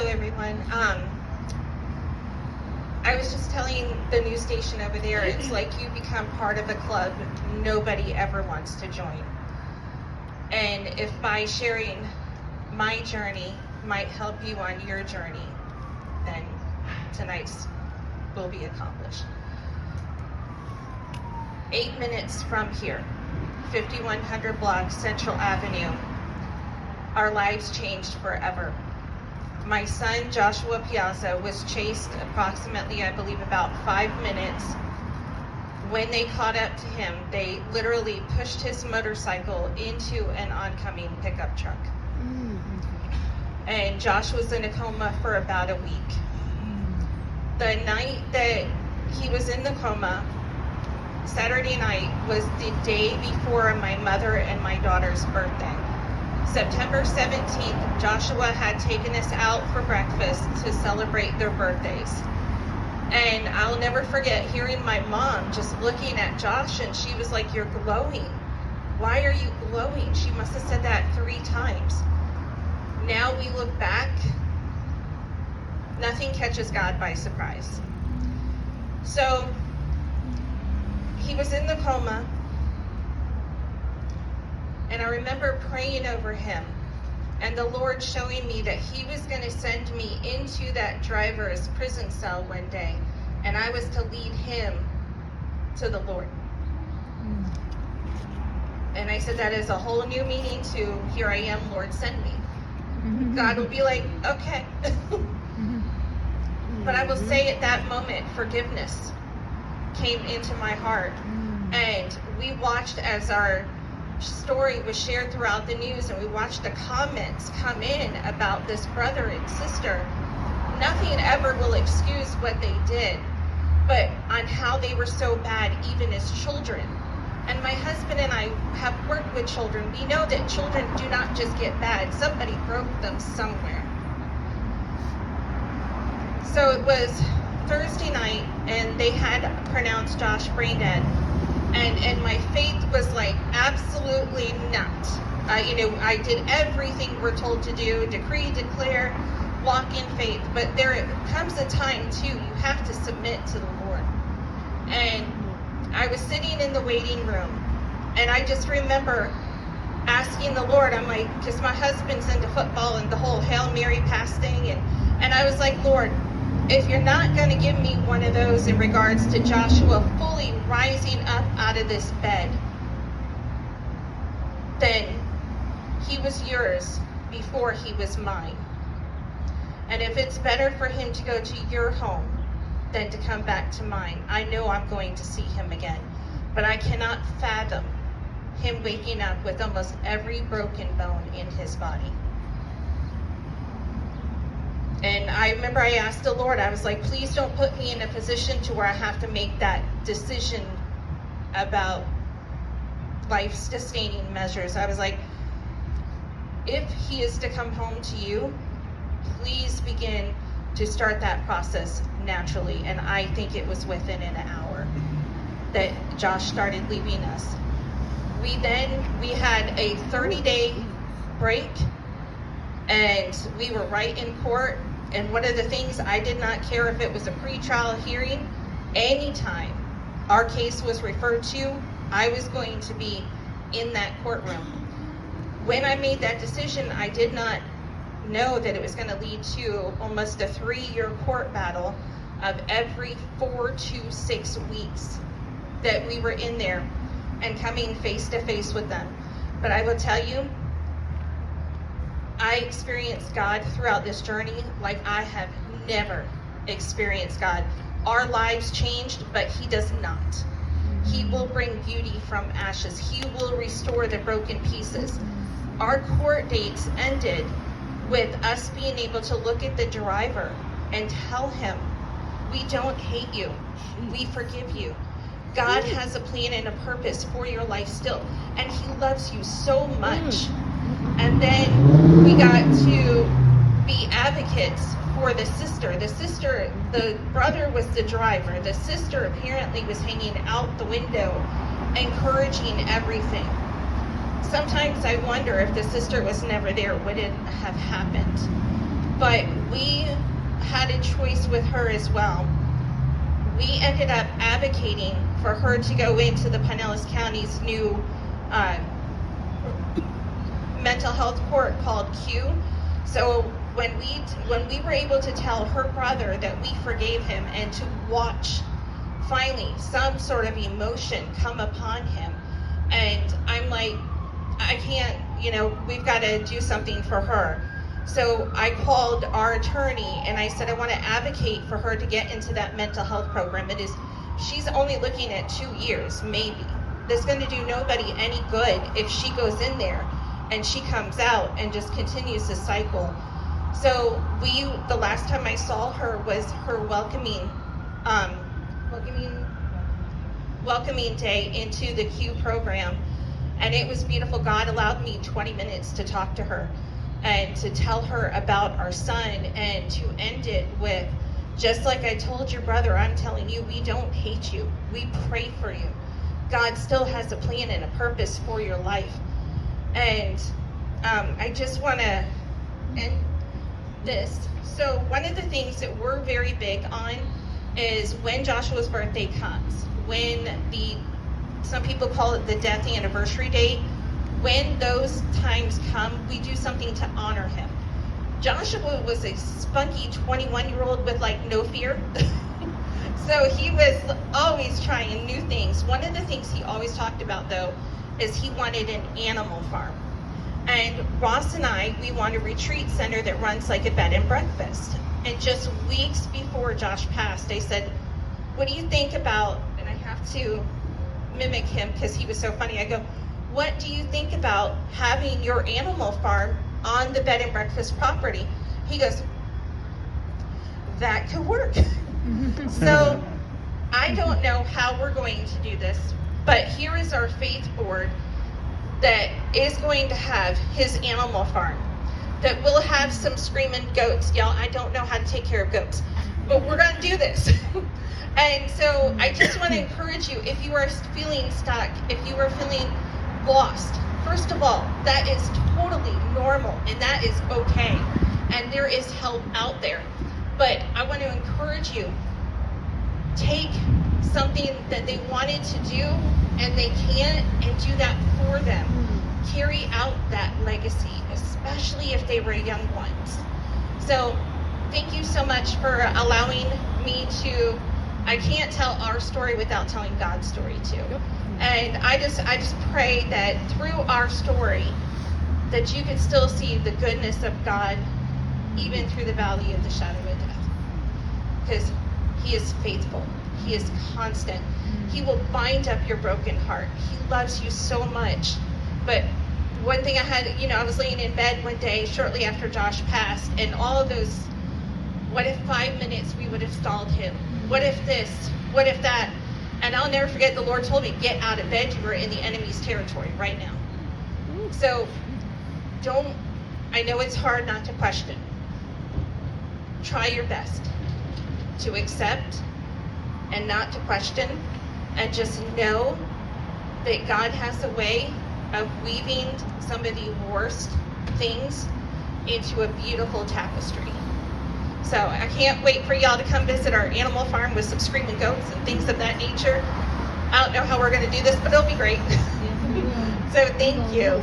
Hello, everyone. I was just telling the news station over there, it's like you become part of a club nobody ever wants to join. And if by sharing my journey might help you on your journey, then tonight's will be accomplished. 8 minutes from here, 5100 block Central Avenue, our lives changed forever. My son, Joshua Piazza, was chased approximately, I believe, about 5 minutes. When they caught up to him, they literally pushed his motorcycle into an oncoming pickup truck. And Josh was in a coma for about a week. The night that he was in the coma, Saturday night, was the day before my mother and my daughter's birthday. September 17th, Joshua had taken us out for breakfast to celebrate their birthdays. And I'll never forget hearing my mom just looking at Josh, and she was like, "You're glowing. Why are you glowing?" She must have said that 3 times. Now we look back, nothing catches God by surprise. So he was in the coma. And I remember praying over him and the Lord showing me that he was going to send me into that driver's prison cell one day, and I was to lead him to the Lord. And I said, that is a whole new meaning to, here I am, Lord, send me. God will be like, okay. But I will say at that moment, forgiveness came into my heart. And we watched as our story was shared throughout the news, and we watched the comments come in about this brother and sister. Nothing ever will excuse what they did, but on how they were so bad even as children. And my husband and I have worked with children. We know that children do not just get bad. Somebody broke them somewhere. So it was Thursday night, and they had pronounced Josh brain dead. And my faith was like, absolutely not. I did everything we're told to do, decree, declare, walk in faith. But there comes a time, too, you have to submit to the Lord. And I was sitting in the waiting room, and I just remember asking the Lord, I'm like, because my husband's into football and the whole Hail Mary pass thing. And I was like, Lord, if you're not going to give me one of those in regards to Joshua fully rising up out of this bed, then he was yours before he was mine. And if it's better for him to go to your home than to come back to mine, I know I'm going to see him again. But I cannot fathom him waking up with almost every broken bone in his body. And I remember I asked the Lord, I was like, please don't put me in a position to where I have to make that decision about life-sustaining measures. I was like, if he is to come home to you, please begin to start that process naturally. And I think it was within an hour that Josh started leaving us. We had a 30-day break, and we were right in court. And one of the things, I did not care if it was a pre-trial hearing. Anytime our case was referred to, I was going to be in that courtroom. When I made that decision, I did not know that it was going to lead to almost a 3-year court battle of every 4 to 6 weeks that we were in there and coming face to face with them. But I will tell you, I experienced God throughout this journey like I have never experienced God. Our lives changed, but he does not. He will bring beauty from ashes. He will restore the broken pieces. Our court dates ended with us being able to look at the driver and tell him, we don't hate you. We forgive you. God has a plan and a purpose for your life still, and he loves you so much. And then we got to be advocates for the sister. The brother was the driver. The sister apparently was hanging out the window, encouraging everything. Sometimes I wonder if the sister was never there, would it have happened? but we had a choice with her as well. We ended up advocating for her to go into the Pinellas County's new mental health court called Q. So when we were able to tell her brother that we forgave him and to watch finally some sort of emotion come upon him, and I'm like, I can't, we've got to do something for her. So I called our attorney and I said, I want to advocate for her to get into that mental health program. She's only looking at 2 years, maybe. That's going to do nobody any good if she goes in there and she comes out and just continues the cycle. So the last time I saw her was her welcoming day into the Q program. And it was beautiful. God allowed me 20 minutes to talk to her and to tell her about our son, and to end it with, just like I told your brother, I'm telling you, we don't hate you. We pray for you. God still has a plan and a purpose for your life. And I just want to end this. So one of the things that we're very big on is when Joshua's birthday comes, when some people call it the death anniversary date, when those times come, we do something to honor him. Joshua was a spunky 21-year-old with no fear. So he was always trying new things. One of the things he always talked about, though, is he wanted an animal farm. And Ross and we want a retreat center that runs like a bed and breakfast. And just weeks before Josh passed, I said, what do you think about, and I have to mimic him because he was so funny. I go, what do you think about having your animal farm on the bed and breakfast property? He goes, that could work. So I don't know how we're going to do this, but here is our faith board that is going to have his animal farm, that will have some screaming goats. Y'all, I don't know how to take care of goats, but we're going to do this. And so I just want to encourage you, if you are feeling stuck, if you are feeling lost, first of all, that is totally normal and that is okay. And there is help out there. But I want to encourage you, take something that they wanted to do and they can't, and do that for them. Carry out that legacy, especially if they were young ones. So thank you so much for allowing me to, I can't tell our story without telling God's story too. And I just pray that through our story that you could still see the goodness of God even through the valley of the shadow of death. Because he is faithful. He is constant. He will bind up your broken heart. He loves you so much. But one thing I was laying in bed one day shortly after Josh passed, and all of those, what if 5 minutes we would have stalled him? What if this? What if that? And I'll never forget, the Lord told me, get out of bed. You are in the enemy's territory right now. So I know it's hard not to question. Try your best to accept and not to question, and just know that God has a way of weaving some of the worst things into a beautiful tapestry. So I can't wait for y'all to come visit our animal farm with some screaming goats and things of that nature. I don't know how we're going to do this, but it'll be great. So thank you.